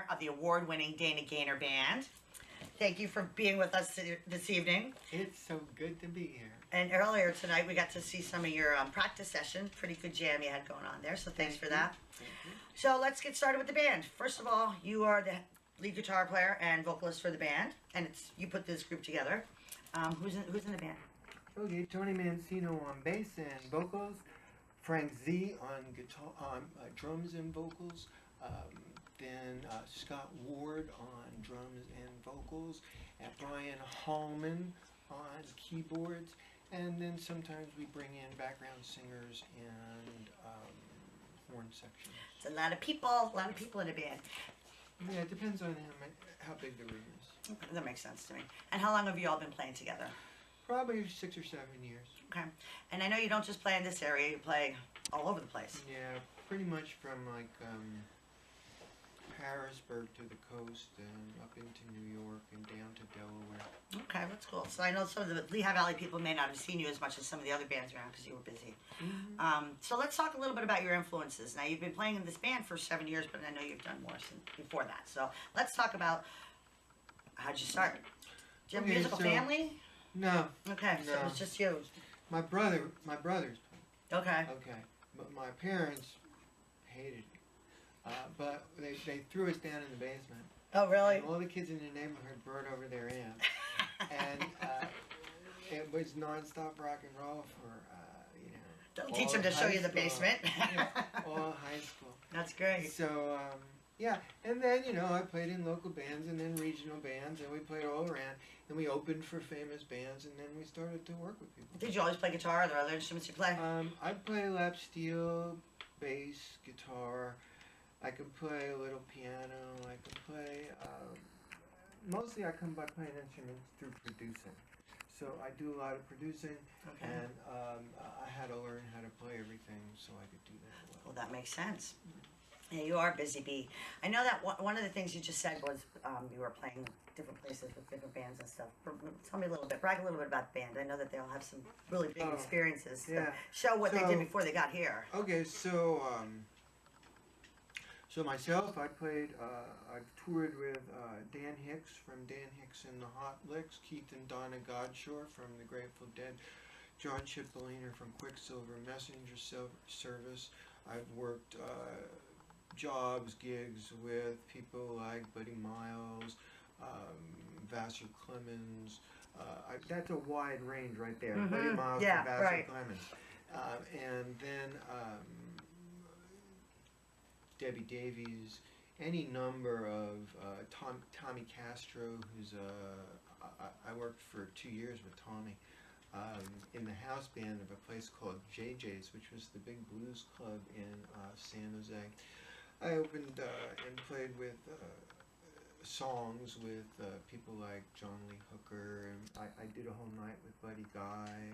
of the award-winning Dana Gaynor Band. Thank you for being with us this evening. It's so good to be here. And earlier tonight, we got to see some of your practice session. Pretty good jam you had going on there, so thanks for that. Thank you. So let's get started with the band. First of all, you are the lead guitar player and vocalist for the band, and you put this group together. Who's in the band? Okay, Tony Mancino on bass and vocals, Frank Z on guitar, drums and vocals, then Scott Ward on drums and vocals, and Brian Hallman on keyboards, and then sometimes we bring in background singers and horn sections. It's a lot of people in the band. Yeah, it depends on how big the room is. Okay, that makes sense to me. And how long have you all been playing together? Probably 6 or 7 years. Okay. And I know you don't just play in this area, you play all over the place. Yeah, pretty much from like Harrisburg to the coast and up into New York and down to Delaware. Okay, that's cool. So I know some of the Lehigh Valley people may not have seen you as much as some of the other bands around because you were busy. Mm-hmm. So let's talk a little bit about your influences. Now, you've been playing in this band for 7 years, but I know you've done more before that. So let's talk about how'd you start? Do you have a musical family? No. Okay, so it was just you. My brothers played. Okay. Okay, but my parents hated it. But they threw us down in the basement. Oh, really? And all the kids in the neighborhood brought over their amp. And it was non-stop rock and roll for, Don't teach them to show you the basement. Yeah, all high school. That's great. So, yeah, and then, I played in local bands and then regional bands, and we played all around. And we opened for famous bands, and then we started to work with people. Did you always play guitar? Are there other instruments you play? I play lap steel, bass, guitar. I can play a little piano. I can play, mostly I come by playing instruments through producing. So I do a lot of producing, and I had to learn how to play everything so I could do that well. Well, that makes sense. Yeah, you are a busy bee. I know that one of the things you just said was you were playing different places with different bands and stuff. Tell me a little bit, brag a little bit about the band. I know that they all have some really big experiences. Yeah. To show what they did before they got here. Okay, so so myself, I've toured with Dan Hicks from Dan Hicks and the Hot Licks, Keith and Donna Godshore from the Grateful Dead, John Chipolina from Quicksilver Messenger Service. I've worked gigs with people like Buddy Miles, Vassar Clemens. That's a wide range right there. Mm-hmm. Buddy Miles Yeah, and Vassar right. Clemens. And then Debbie Davies, any number of Tommy Castro, who's I worked for 2 years with Tommy in the house band of a place called JJ's, which was the big blues club in San Jose. I opened and played with songs with people like John Lee Hooker, and I did a whole night with Buddy Guy.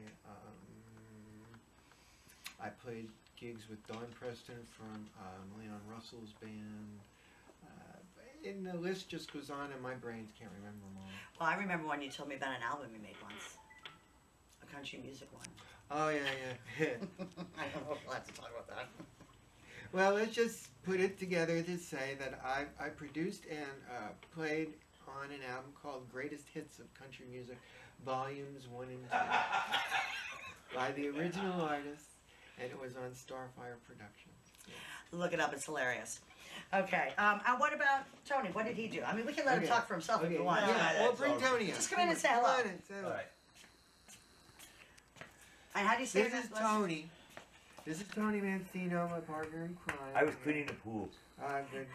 I played gigs with Don Preston from Leon Russell's band. And the list just goes on, and my brains can't remember them all. Well, I remember when you told me about an album you made once. A country music one. Oh, yeah. I don't know if we'll have to talk about that. Well, let's just put it together to say that I produced and played on an album called Greatest Hits of Country Music, Volumes 1 and 2, by the original artist, and it was on Starfire Productions. Yeah. Look it up, it's hilarious. Okay, and what about Tony? What did he do? I mean, we can let him talk for himself if you want. Yeah, well, bring Tony in. Just come in and say hello. Come on and say hello. All right. And how do you say This is Tony. This is Tony Mancino, my partner in crime. I was cleaning the pool. Good.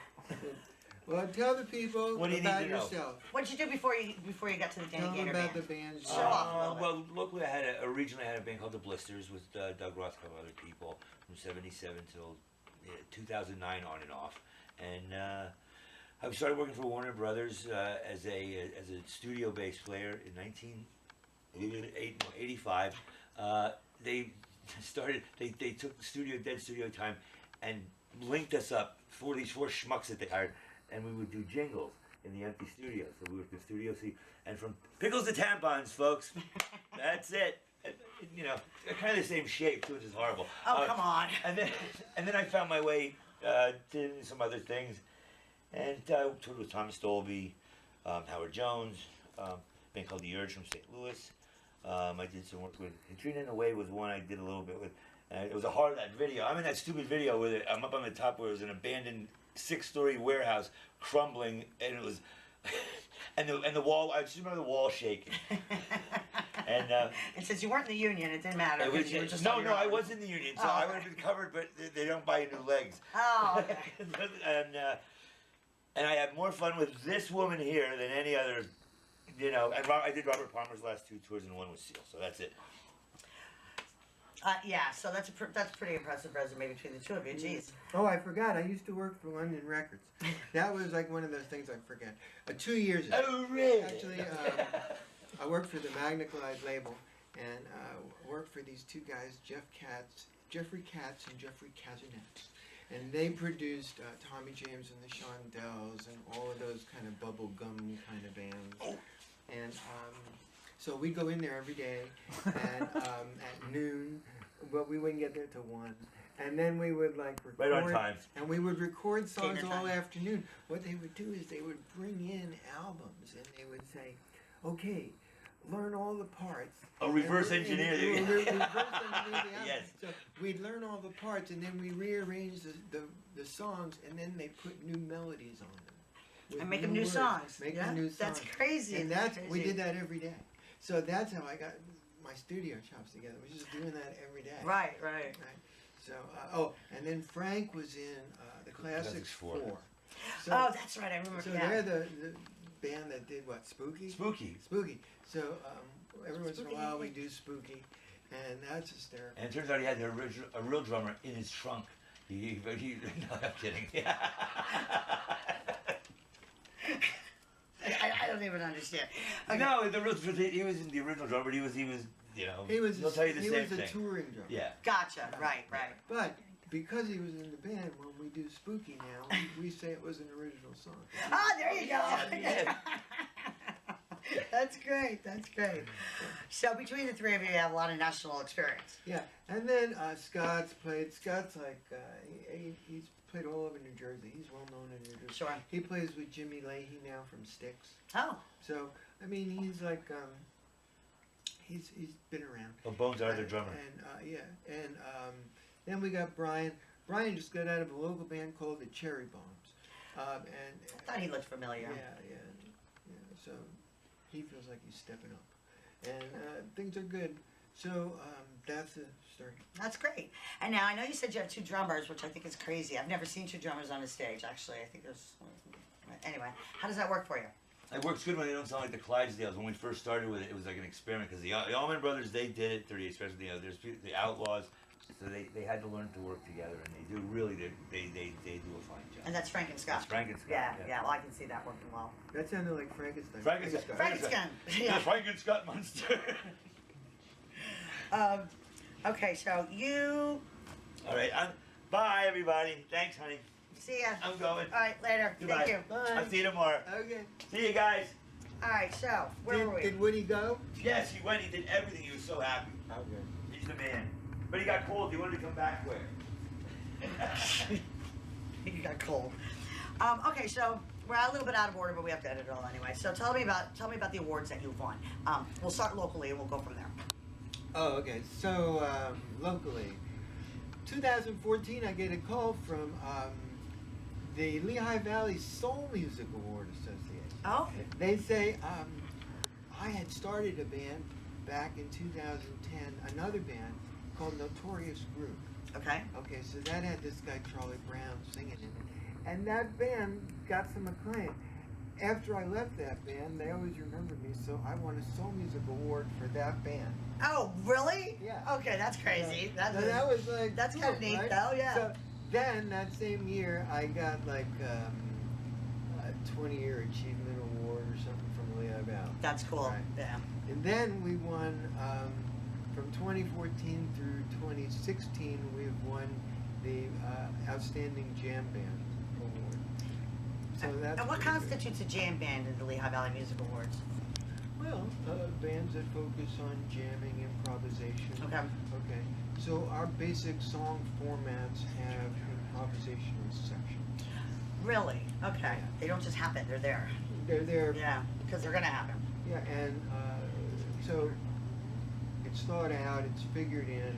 Well, tell the people What do you about need to know? yourself. What did you do before you got to the Tell Dana them Gaynor about band? the band. Show off a little bit. Well, locally originally I had a band called The Blisters with Doug Ross, a couple other people from '77 till 2009 on and off, and I started working for Warner Brothers as a studio bass player in 1985. They took dead studio time and linked us up for these 4 schmucks that they hired, and we would do jingles in the empty studio. So we worked in Studio C, and from pickles to tampons, folks. That's it. You know, kind of the same shape too, which is horrible. Oh, come on. And then I found my way to some other things, And I toured with Thomas Dolby, Howard Jones, a band called The Urge from St. Louis. I did some work with Katrina in a Way was one I did a little bit with. It was a hard that video. I'm in that stupid video with it. I'm up on the top where it was an abandoned 6-story warehouse crumbling, and it was, and the wall. I just remember the wall shaking. And since you weren't in the union, it didn't matter. it was, You were just no, on your no, I own. was in the union, so Oh, I okay. would have been covered, but they don't buy you new legs. Oh, okay. And I had more fun with this woman here than any other, you know. And I did Robert Palmer's last 2 tours, and one was Seal, so that's it. Yeah, so that's a pretty impressive resume between the two of you. Jeez. Oh, I forgot. I used to work for London Records. That was like one of those things I forget. 2 years ago. Oh, really? Actually, I worked for the Magniclide label, and worked for these 2 guys, Jeffrey Katz and Jeffrey Kazanet. And they produced Tommy James and the Shondells and all of those kind of bubble gum kind of bands. And so we'd go in there every day and at noon, but we wouldn't get there till 1. And then we would like record. Right on time. And we would record songs Gaynor all time. afternoon. What they would do is they would bring in albums and they would say, okay, learn all the parts. Oh, reverse engineer. Reverse engineer the album. Yes. So we'd learn all the parts and then we rearrange the songs and then they put new melodies on them. with And make them new words. songs. Make Yeah, them new songs. that's crazy. And That's we crazy. did that every day. So that's how I got my studio chops together. We was just doing that every day. Right. Right. So, oh, and then Frank was in the Classics Classics 4. Four. So, Oh, that's right. I remember. so Yeah. they're the band that did what? Spooky? Spooky. Spooky. So every once in a Spooky. while we do Spooky, and that's hysterical. And it turns out he had a real drummer in his trunk. He no, I'm kidding. I don't even understand. Okay. No, he was in the original drummer, but he was, you know, He was he'll tell you the he same was a thing. touring drummer. Yeah. Gotcha. Right. But because he was in the band, when we do Spooky now, we say it was an original song. Ah, there you go. Yeah. That's great. That's great. So between the three of you, you have a lot of national experience. Yeah, and then Scott's played. Scott's like he's played all over New Jersey. He's well known in New Jersey. Sure. He plays with Jimmy Leahy now from Styx. Oh. So I mean, he's like he's been around. Well, Bones are their drummer. And then we got Brian. Brian just got out of a local band called the Cherry Bombs. I thought he looked familiar. Yeah. So he feels like he's stepping up, and things are good. So that's the story. That's great. And now I know you said you have 2 drummers, which I think is crazy. I've never seen 2 drummers on a stage. Actually, I think there's. Anyway, how does that work for you? It works good when they don't sound like the Clydesdales. When we first started with it, it was like an experiment because the Allman Brothers, they did it 30, especially there's the Outlaws, so they had to learn to work together, and they do really they do a fine job. And that's Frank and Scott. That's Frank and Scott. Yeah. Well, I can see that working well. That sounded like Frankenstein. Frankenstein. Frankenstein. The Yeah. Frank and Scott monster. Okay, so you. All right. Bye, everybody. Thanks, honey. See ya. I'm going. All right, later. Goodbye. Thank you. Bye. I'll see you tomorrow. Okay. See you guys. All right, so where were we? Did Woody go? Yes, he went. He did everything. He was so happy. Okay. He's the man. But he got cold. He wanted to come back quick. You got cold. Okay, so we're a little bit out of order, but we have to edit it all anyway. So tell me about the awards that you've won. We'll start locally and we'll go from there. Oh, okay. So locally, 2014, I get a call from the Lehigh Valley Soul Music Award Association. Oh. They say I had started a band back in 2010, another band called Notorious Group. Okay. Okay, so that had this guy Charlie Brown singing in it, and that band got some acclaim. After I left that band, they always remembered me, so I won a Soul Music Award for that band. Oh, really? Yeah. Okay, that's crazy. So that was like that's cool, kind of neat, right? though. Yeah. So then that same year, I got like a 20-year achievement award or something from the Lehigh Valley. That's cool. Right. Yeah. And then we won from 2014 through 2016. We've won the Outstanding Jam Band Award. So that's And what pretty good. constitutes a jam band in the Lehigh Valley Music Awards? Well, bands that focus on jamming, improvisation. Okay. Okay. So our basic song formats have improvisational sections. Really? Okay. They don't just happen. They're there. They're there. Yeah, because they're gonna happen. Yeah, and so it's thought out, it's figured in.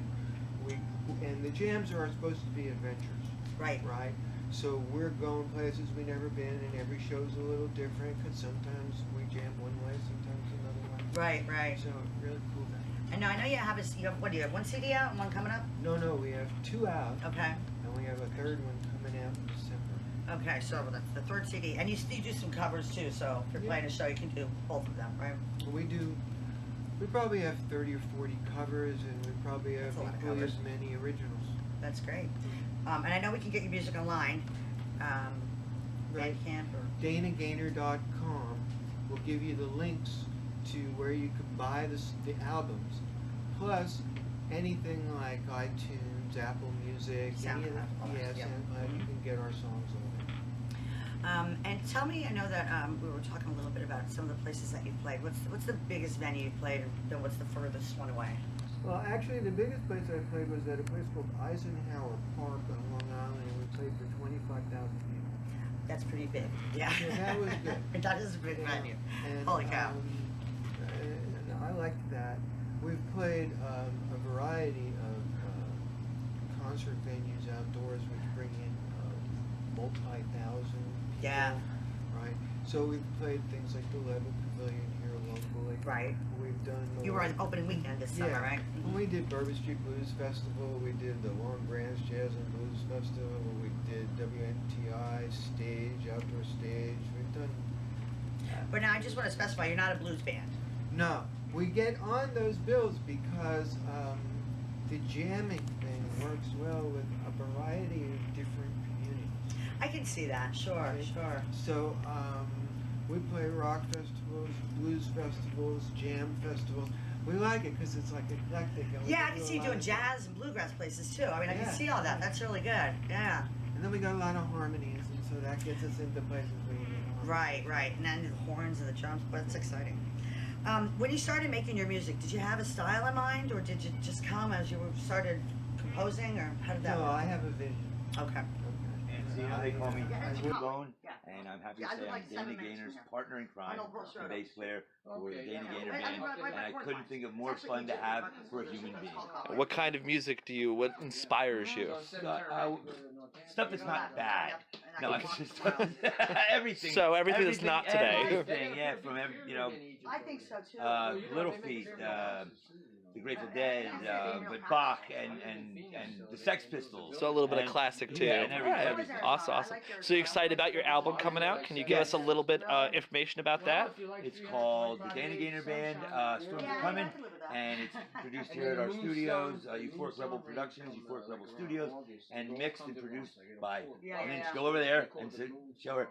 And the jams are supposed to be adventures. Right. Right? So we're going places we've never been, and every show's a little different, because sometimes we jam one way, sometimes another way. Right, right. So really cool that. And now I know you have what do you have, one CD out and one coming up? No, we have 2 out. Okay. And we have a 3rd one coming out in December. Okay, so that's the 3rd CD. And you do some covers too, so if you're playing a show, you can do both of them, right? We probably have 30 or 40 covers, and we probably have That's a lot of equally covers. as many originals. That's great. And I know we can get your music online. Right. Bandcamp or... DanaGaynor.com will give you the links to where you can buy the albums, plus anything like iTunes, Apple Music, any of SoundCloud, all that, yeah, yeah. SoundCloud, you can get our songs on there. and tell me, I know that we were talking a little bit about some of the places that you've played. What's the biggest venue you've played, and then what's the furthest one away? Well, actually, the biggest place I played was at a place called Eisenhower Park on Long Island, and we played for 25,000 people. That's pretty big. Yeah. Yeah, that was good. That is a big venue. And, Holy cow. And I liked that. We've played a variety of concert venues outdoors, which bring in multi-thousand people. Yeah. Right. So we've played things like the Level Pavilion here locally. Right. We've done. You were on opening weekend this summer, right? Well, we did Bourbon Street Blues Festival. We did the Long Branch Jazz and Blues Festival. We did WNTI stage, outdoor stage. We've done. But now I just want to specify, you're not a blues band. No, we get on those bills because the jamming thing works well with a variety of different communities. I can see that, sure, Right. sure. So we play rock festivals, blues festivals, jam festivals. We like it because it's like eclectic. And we Yeah, I do can a see you lot doing of- jazz and bluegrass places too. I mean, I can Yeah. see all that. That's really good. Yeah. And then we got a lot of harmonies, and so that gets us into places we need harmonies. Right, right. And then the horns and the drums, but it's exciting. When you started making your music, did you have a style in mind, or did you just come as you started composing, or how did that No, work? I have a vision. Okay. So, you know, they call me Yeah, Good Bone, yeah. and I'm happy Yeah, to I say would I'm like 7 Dana minutes Gaynor's from here. partner in crime, I know, well, sure. the bass player for the Dana Gaynor Right, Band, right, right, and I right, couldn't right. think of more fun to have for a human being. What kind of music what inspires you? Stuff that's not bad. No, it's just everything. So everything that's not today. Everything, yeah, from you know, I think so too. Little Feat, the Grateful Dead, but Bach and the Sex Pistols. So a little bit of and- classic too. Yeah, and Right. everything. Awesome, awesome. So you excited about your album coming out? Can you give us a little bit information about that? It's called the Dana Gaynor Band, Storms Are Coming, and it's produced here at our studios, Euphoric Rebel Productions, Euphoric Rebel Studios, and mixed and produced by. And then just go over there and show her.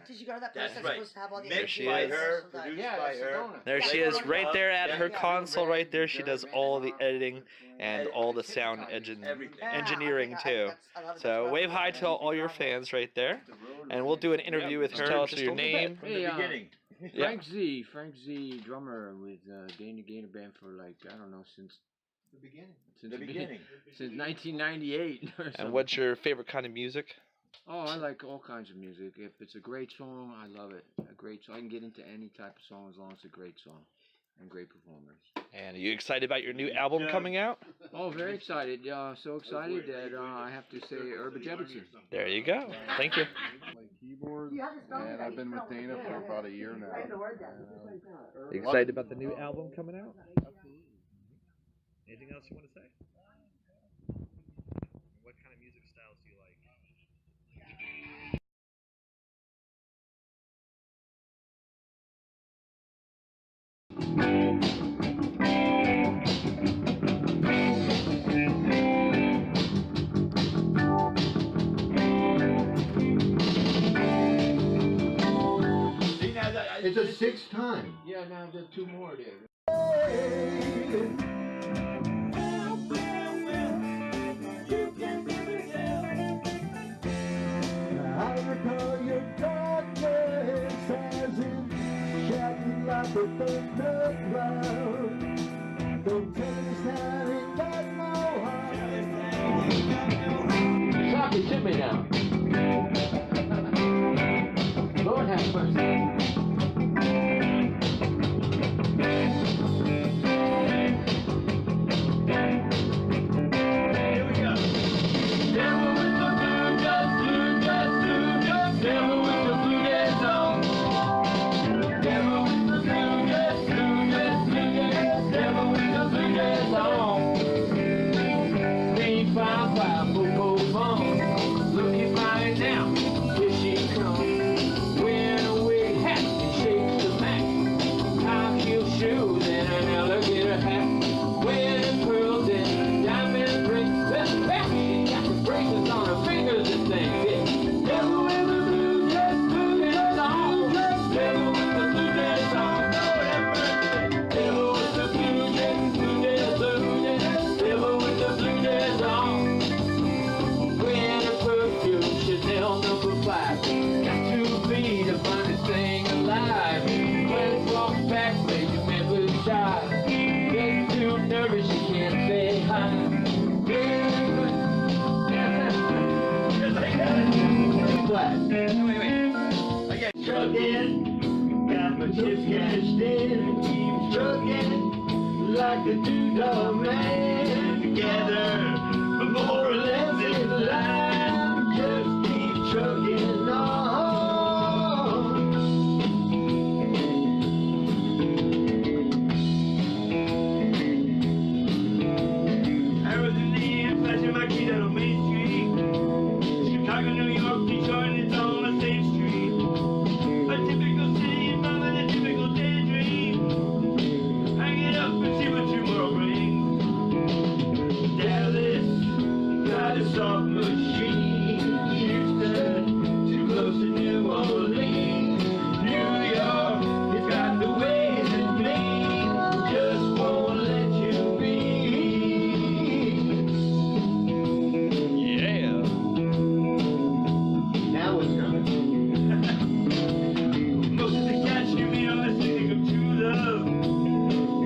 Did you go to that place That's that's right. supposed to have all the Mixed she by is. her, produced by her. There she is, right there at her console, right there. She does all the editing and all the sound engineering too. So wave hi to all your fans right there, and we'll do an interview with her. Tell us your name. From the beginning. Frank Z, drummer with Gaynor Band for like, I don't know, since The beginning. The beginning. since 1998 or something. And what's your favorite kind of music? Oh, I like all kinds of music. If it's a great song, I love it. A great song. I can get into any type of song as long as it's a great song and great performers. And are you excited about your new album coming out? Oh, very excited. So excited that I have to say Urban Jebbiton. There you go. Thank you. Play keyboard, and I've been with Dana for about a year now. Are you excited about the new album coming out? Anything else you want to say? What kind of music styles do you like? See, now It's a 6th time. Yeah, now there's 2 more there. I recall your darkness as in shouting like a thundercloud. Don't tell me this time ain't got no heart. Talk it to me now. just cashed in and keep trucking like a doodah man. Together, but more or less in line, just keep trucking on. I was in the end, flashing my keys out on Main Street. Chicago, New York, Detroit, it's all on the same street. A typical city involving a typical daydream. Hang it up and see what tomorrow brings. Dallas, got a soft machine. Houston, too close to New Orleans. New York, it's got the ways it means. Just won't let you be. Yeah. Now what's coming? Most of the cats you meet on the street of true love.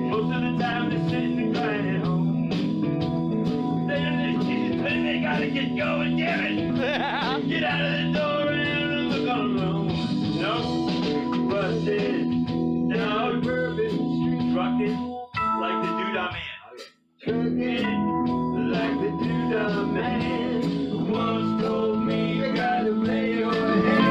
Most of the time they're sitting and crying at home. They know this Jesus, but they gotta get going, damn it! Get out of the door and look on the road. No, busted, down Bourbon Street, trucking like the doodah man. Trucking like the doodah man once told me you gotta play your hand.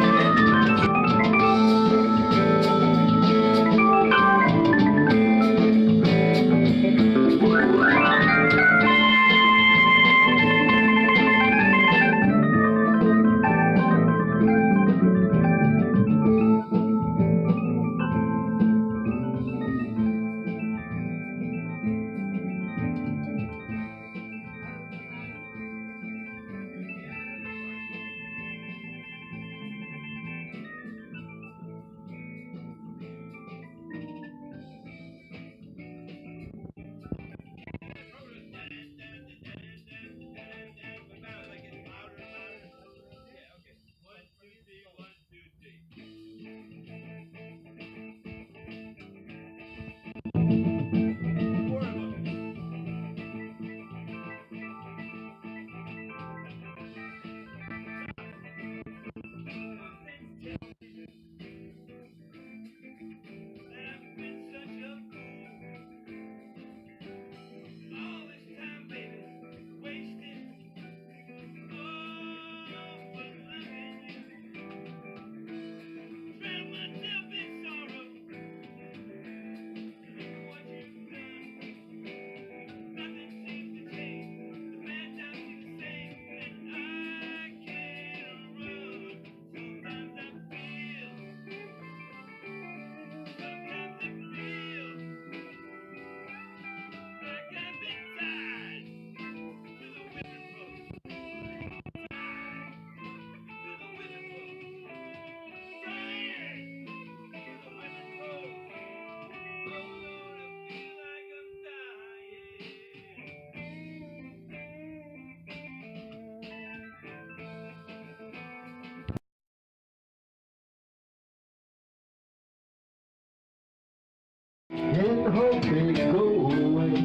And hope they go away.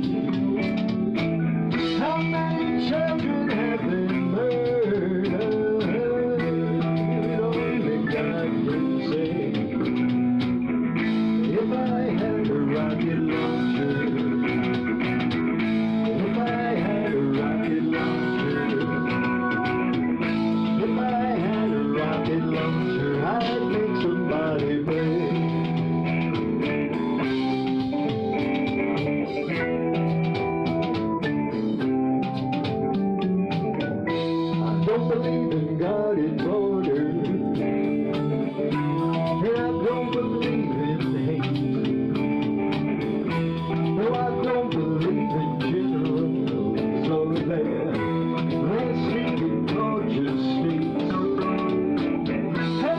How many children have been murdered? Only God can say. If I had a rocket launcher, if I had a rocket launcher, if I had a rocket launcher, I'd make somebody pay. Don't believe in God in borders, and I don't believe in hate. No, I don't believe in generals over there, last in gorgeous states. Hey,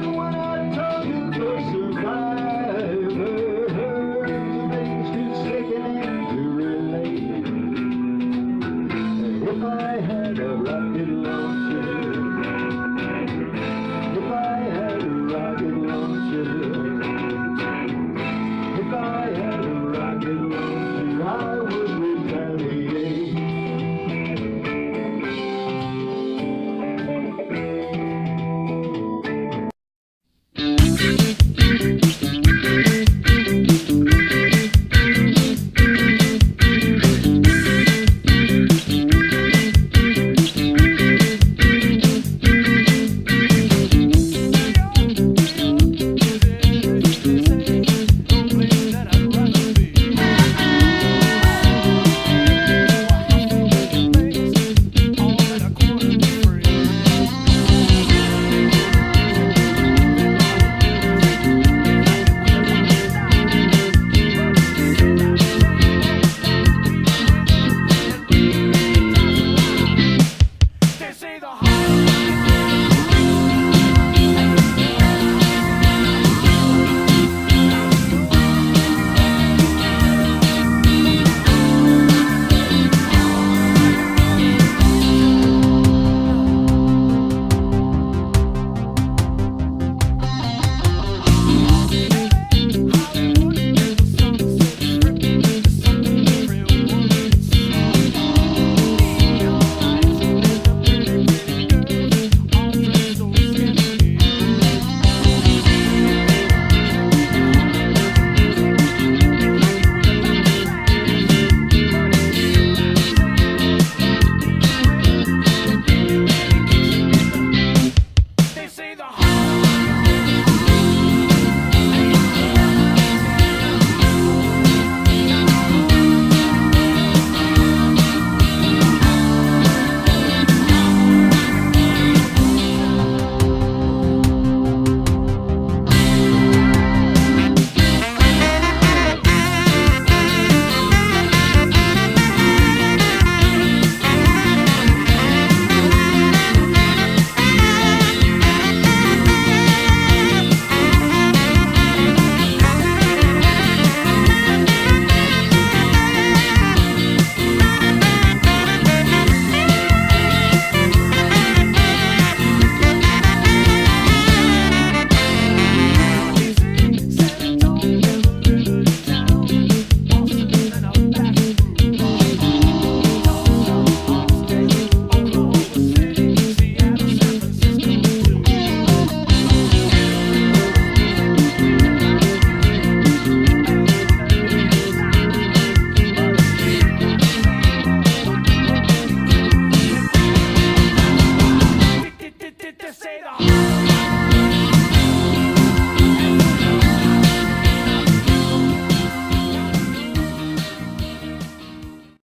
the heart.